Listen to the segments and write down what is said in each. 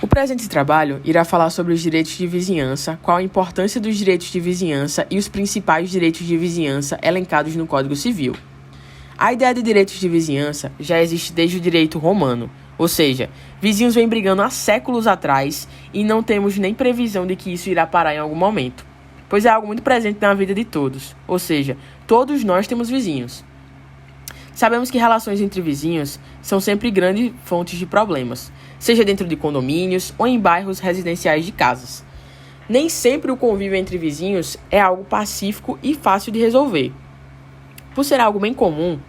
O presente trabalho irá falar sobre os direitos de vizinhança, qual a importância dos direitos de vizinhança e os principais direitos de vizinhança elencados no Código Civil. A ideia de direitos de vizinhança já existe desde o direito romano, ou seja, vizinhos vêm brigando há séculos atrás e não temos nem previsão de que isso irá parar em algum momento, pois é algo muito presente na vida de todos, ou seja, todos nós temos vizinhos. Sabemos que relações entre vizinhos são sempre grandes fontes de problemas, seja dentro de condomínios ou em bairros residenciais de casas. Nem sempre o convívio entre vizinhos é algo pacífico e fácil de resolver. Por ser algo bem comum,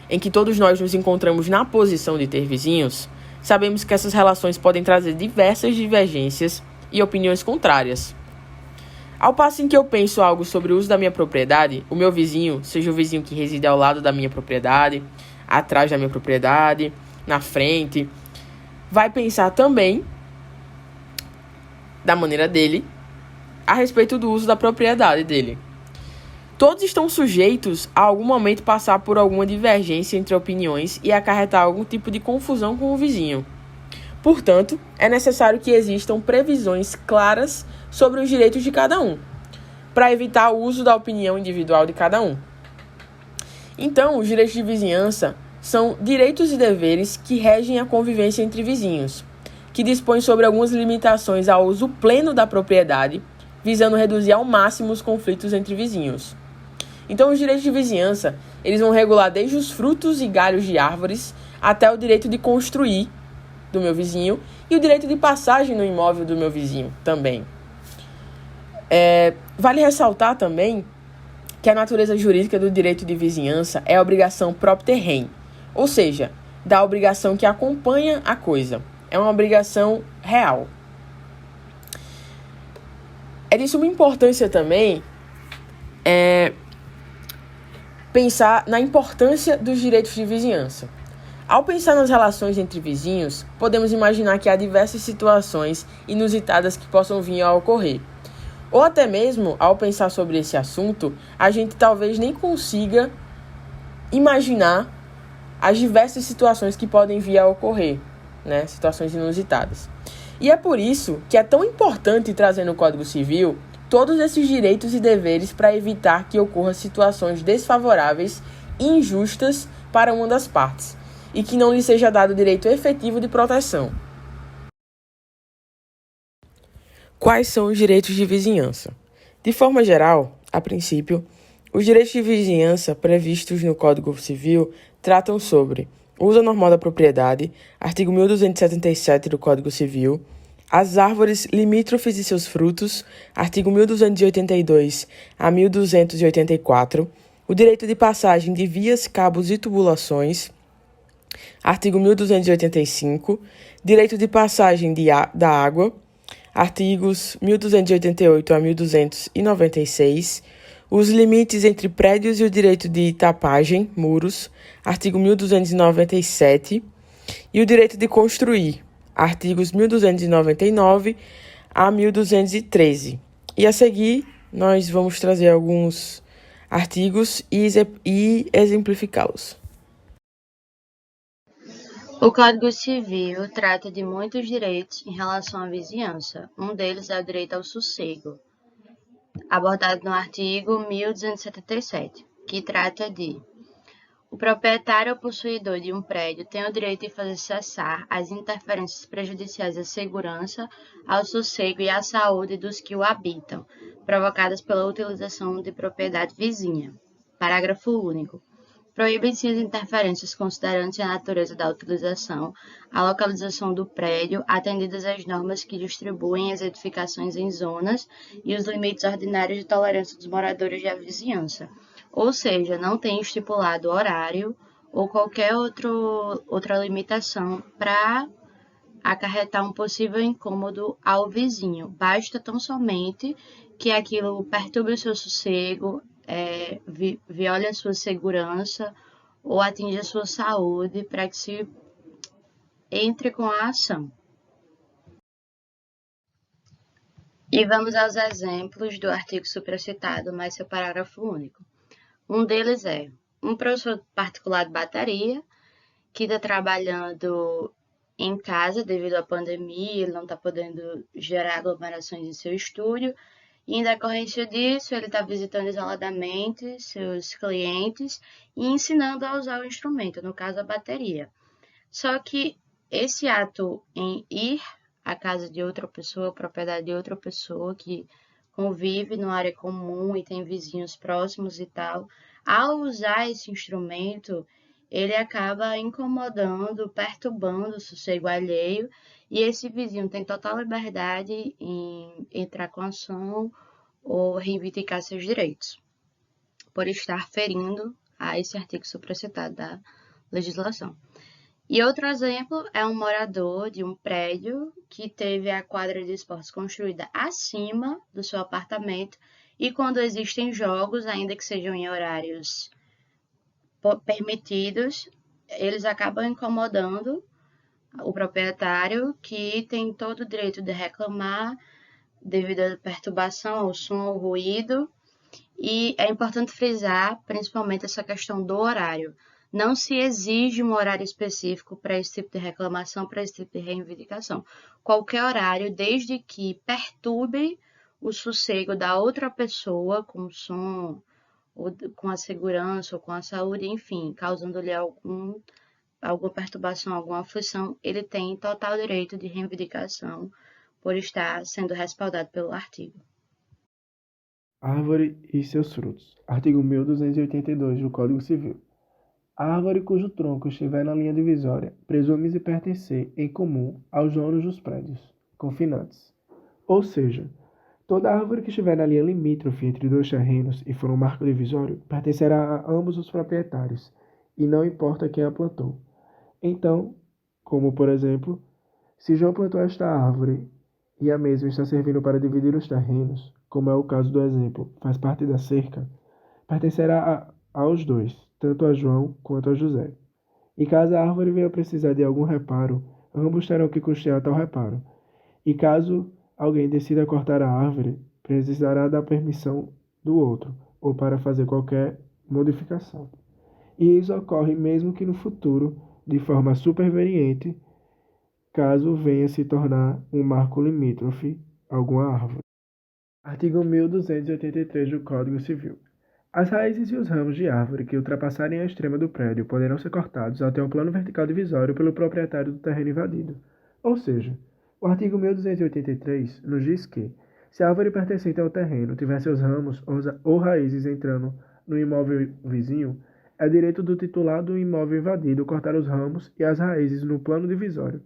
em que todos nós nos encontramos na posição de ter vizinhos, sabemos que essas relações podem trazer diversas divergências e opiniões contrárias. Ao passo em que eu penso algo sobre o uso da minha propriedade, o meu vizinho, seja o vizinho que reside ao lado da minha propriedade, atrás da minha propriedade, na frente, vai pensar também, da maneira dele, a respeito do uso da propriedade dele. Todos estão sujeitos a algum momento passar por alguma divergência entre opiniões e acarretar algum tipo de confusão com o vizinho. Portanto, é necessário que existam previsões claras sobre os direitos de cada um, para evitar o uso da opinião individual de cada um. Então, os direitos de vizinhança são direitos e deveres que regem a convivência entre vizinhos, que dispõem sobre algumas limitações ao uso pleno da propriedade, visando reduzir ao máximo os conflitos entre vizinhos. Então, os direitos de vizinhança, eles vão regular desde os frutos e galhos de árvores até o direito de construir do meu vizinho e o direito de passagem no imóvel do meu vizinho também. Vale ressaltar também que a natureza jurídica do direito de vizinhança é a obrigação propter rem, ou seja, da obrigação que acompanha a coisa. É uma obrigação real. É de suma importância também pensar na importância dos direitos de vizinhança. Ao pensar nas relações entre vizinhos, podemos imaginar que há diversas situações inusitadas que possam vir a ocorrer. Ou até mesmo, ao pensar sobre esse assunto, a gente talvez nem consiga imaginar as diversas situações que podem vir a ocorrer, né? Situações inusitadas. E é por isso que é tão importante trazer no Código Civil todos esses direitos e deveres para evitar que ocorram situações desfavoráveis e injustas para uma das partes, e que não lhe seja dado direito efetivo de proteção. Quais são os direitos de vizinhança? De forma geral, a princípio, os direitos de vizinhança previstos no Código Civil tratam sobre o uso normal da propriedade, artigo 1277 do Código Civil, as árvores limítrofes e seus frutos, artigo 1282 a 1284, o direito de passagem de vias, cabos e tubulações, artigo 1285, direito de passagem da água, artigos 1288 a 1296, os limites entre prédios e o direito de tapagem, muros, artigo 1297, e o direito de construir, artigos 1299 a 1213. E a seguir, nós vamos trazer alguns artigos e exemplificá-los. O Código Civil trata de muitos direitos em relação à vizinhança. Um deles é o direito ao sossego, abordado no artigo 1277, que trata de: o proprietário ou possuidor de um prédio tem o direito de fazer cessar as interferências prejudiciais à segurança, ao sossego e à saúde dos que o habitam, provocadas pela utilização de propriedade vizinha. Parágrafo único. Proíbem-se as interferências considerando-se a natureza da utilização, a localização do prédio, atendidas as normas que distribuem as edificações em zonas e os limites ordinários de tolerância dos moradores da vizinhança. Ou seja, não tem estipulado horário ou qualquer outra limitação para acarretar um possível incômodo ao vizinho. Basta tão somente que aquilo perturbe o seu sossego, viole a sua segurança ou atinja a sua saúde para que se entre com a ação. E vamos aos exemplos do artigo supracitado, mais seu parágrafo único. Um deles é um professor particular de bateria que está trabalhando em casa devido à pandemia, ele não está podendo gerar aglomerações em seu estúdio. E em decorrência disso, ele está visitando isoladamente seus clientes e ensinando a usar o instrumento, no caso a bateria. Só que esse ato em ir à casa de outra pessoa, propriedade de outra pessoa que convive numa área comum e tem vizinhos próximos e tal, ao usar esse instrumento, ele acaba incomodando, perturbando o sossego alheio, e esse vizinho tem total liberdade em entrar com ação ou reivindicar seus direitos, por estar ferindo a esse artigo supracitado da legislação. E outro exemplo é um morador de um prédio que teve a quadra de esportes construída acima do seu apartamento, e quando existem jogos, ainda que sejam em horários permitidos, eles acabam incomodando o proprietário, que tem todo o direito de reclamar devido à perturbação ao som, ao ruído. E é importante frisar principalmente essa questão do horário. Não se exige um horário específico para esse tipo de reclamação, para esse tipo de reivindicação. Qualquer horário, desde que perturbe o sossego da outra pessoa com o som, ou com a segurança, ou com a saúde, enfim, causando-lhe alguma perturbação, alguma aflição, ele tem total direito de reivindicação por estar sendo respaldado pelo artigo. Árvore e seus frutos. Artigo 1282 do Código Civil. A árvore cujo tronco estiver na linha divisória presume-se pertencer em comum aos donos dos prédios confinantes. Ou seja, toda árvore que estiver na linha limítrofe entre dois terrenos e for um marco divisório pertencerá a ambos os proprietários, e não importa quem a plantou. Então, como por exemplo, se João plantou esta árvore e a mesma está servindo para dividir os terrenos, como é o caso do exemplo, faz parte da cerca, pertencerá aos dois, tanto a João quanto a José. E caso a árvore venha precisar de algum reparo, ambos terão que custear tal reparo. E caso alguém decida cortar a árvore, precisará da permissão do outro, ou para fazer qualquer modificação. E isso ocorre mesmo que no futuro, de forma superveniente, caso venha se tornar um marco limítrofe alguma árvore. Artigo 1283 do Código Civil. As raízes e os ramos de árvore que ultrapassarem a extrema do prédio poderão ser cortados até um plano vertical divisório pelo proprietário do terreno invadido. Ou seja, o artigo 1283 nos diz que, se a árvore pertencente ao terreno tiver seus ramos ou raízes entrando no imóvel vizinho, é direito do titular do imóvel invadido cortar os ramos e as raízes no plano divisório.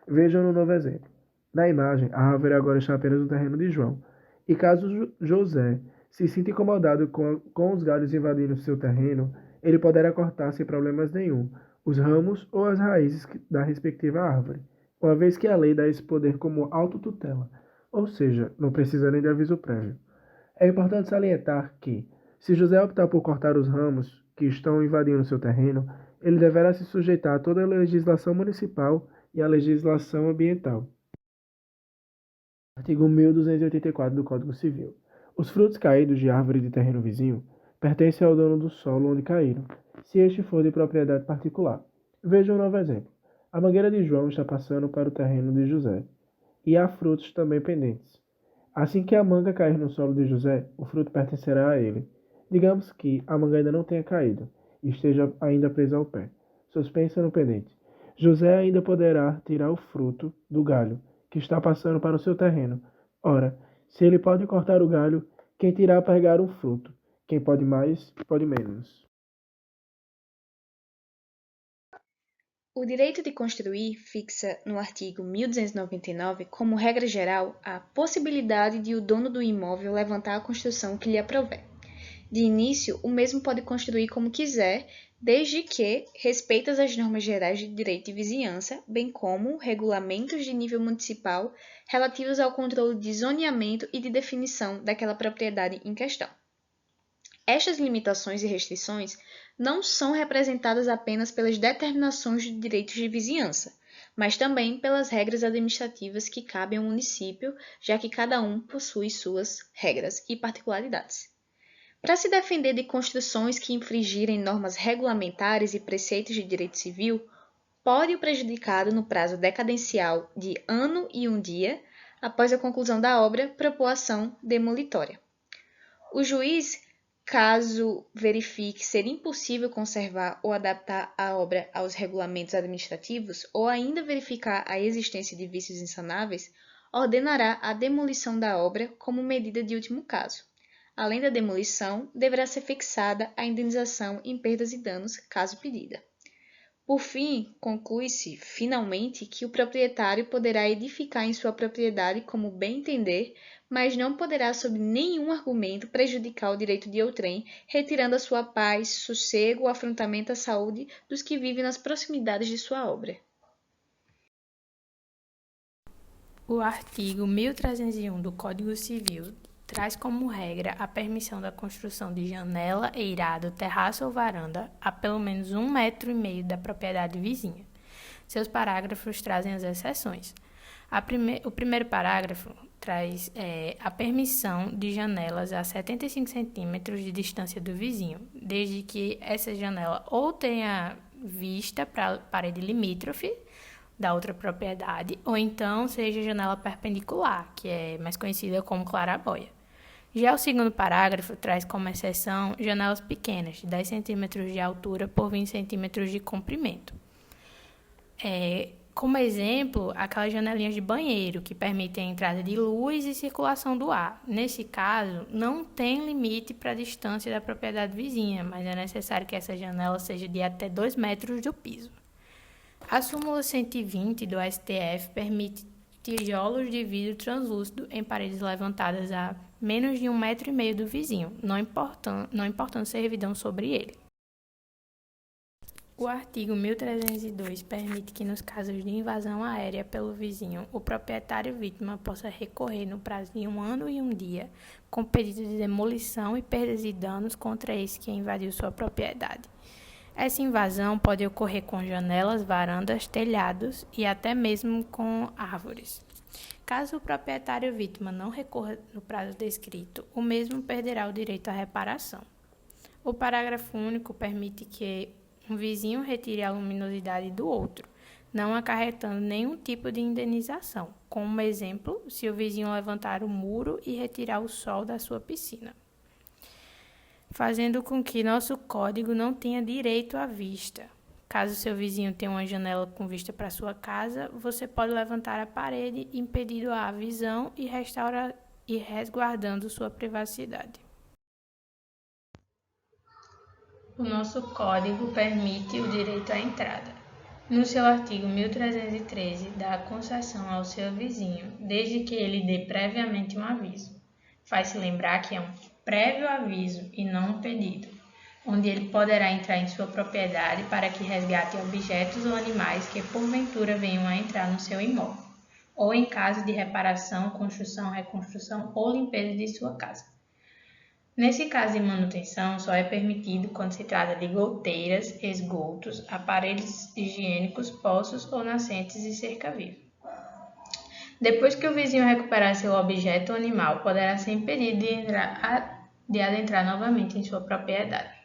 Vejam no novo exemplo. Na imagem, a árvore agora está apenas no terreno de João. E caso José se sinta incomodado com os galhos invadindo seu terreno, ele poderá cortar sem problemas nenhum os ramos ou as raízes da respectiva árvore, uma vez que a lei dá esse poder como autotutela, ou seja, não precisa nem de aviso prévio. É importante salientar que, se José optar por cortar os ramos que estão invadindo seu terreno, ele deverá se sujeitar a toda a legislação municipal e a legislação ambiental. Artigo 1284 do Código Civil. Os frutos caídos de árvore de terreno vizinho pertencem ao dono do solo onde caíram, se este for de propriedade particular. Veja um novo exemplo. A mangueira de João está passando para o terreno de José, e há frutos também pendentes. Assim que a manga cair no solo de José, o fruto pertencerá a ele. Digamos que a manga ainda não tenha caído e esteja ainda presa ao pé, suspensa no pendente. José ainda poderá tirar o fruto do galho que está passando para o seu terreno. Ora, se ele pode cortar o galho, quem irá pegar o fruto? Quem pode mais, pode menos. O direito de construir fixa no artigo 1299, como regra geral, a possibilidade de o dono do imóvel levantar a construção que lhe aprouver. De início, o mesmo pode construir como quiser, desde que respeite as normas gerais de direito de vizinhança, bem como regulamentos de nível municipal relativos ao controle de zoneamento e de definição daquela propriedade em questão. Estas limitações e restrições não são representadas apenas pelas determinações de direitos de vizinhança, mas também pelas regras administrativas que cabem ao município, já que cada um possui suas regras e particularidades. Para se defender de construções que infringirem normas regulamentares e preceitos de direito civil, pode o prejudicado, no prazo decadencial de ano e um dia, após a conclusão da obra, propor ação demolitória. O juiz, caso verifique ser impossível conservar ou adaptar a obra aos regulamentos administrativos ou ainda verificar a existência de vícios insanáveis, ordenará a demolição da obra como medida de último caso. Além da demolição, deverá ser fixada a indenização em perdas e danos, caso pedida. Por fim, conclui-se, finalmente, que o proprietário poderá edificar em sua propriedade como bem entender, mas não poderá, sob nenhum argumento, prejudicar o direito de outrem, retirando a sua paz, sossego ou afrontamento à saúde dos que vivem nas proximidades de sua obra. O artigo 1301 do Código Civil traz como regra a permissão da construção de janela, eirado, terraço ou varanda a pelo menos 1,5 metro da propriedade vizinha. Seus parágrafos trazem as exceções. O primeiro parágrafo traz a permissão de janelas a 75 centímetros de distância do vizinho, desde que essa janela ou tenha vista para a parede limítrofe da outra propriedade, ou então seja janela perpendicular, que é mais conhecida como claraboia. Já o segundo parágrafo traz como exceção janelas pequenas, de 10 centímetros de altura por 20 centímetros de comprimento. Como exemplo, aquelas janelinhas de banheiro, que permitem a entrada de luz e circulação do ar. Nesse caso, não tem limite para a distância da propriedade vizinha, mas é necessário que essa janela seja de até 2 metros do piso. A súmula 120 do STF permite tijolos de vidro translúcido em paredes levantadas a menos de 1,5 metro do vizinho, não importando servidão sobre ele. O artigo 1302 permite que, nos casos de invasão aérea pelo vizinho, o proprietário vítima possa recorrer no prazo de 1 ano e um dia com pedido de demolição e perdas e danos contra esse que invadiu sua propriedade. Essa invasão pode ocorrer com janelas, varandas, telhados e até mesmo com árvores. Caso o proprietário vítima não recorra no prazo descrito, o mesmo perderá o direito à reparação. O parágrafo único permite que um vizinho retire a luminosidade do outro, não acarretando nenhum tipo de indenização, como exemplo, se o vizinho levantar o muro e retirar o sol da sua piscina, fazendo com que nosso código não tenha direito à vista. Caso seu vizinho tenha uma janela com vista para sua casa, você pode levantar a parede impedindo a visão e resguardando sua privacidade. O nosso código permite o direito à entrada. No seu artigo 1313, dá concessão ao seu vizinho, desde que ele dê previamente um aviso. Faz-se lembrar que é um prévio aviso e não um pedido, onde ele poderá entrar em sua propriedade para que resgate objetos ou animais que porventura venham a entrar no seu imóvel, ou em caso de reparação, construção, reconstrução ou limpeza de sua casa. Nesse caso de manutenção, só é permitido quando se trata de goteiras, esgotos, aparelhos higiênicos, poços ou nascentes e cerca-viva. Depois que o vizinho recuperar seu objeto ou animal, poderá ser impedido de adentrar novamente em sua propriedade.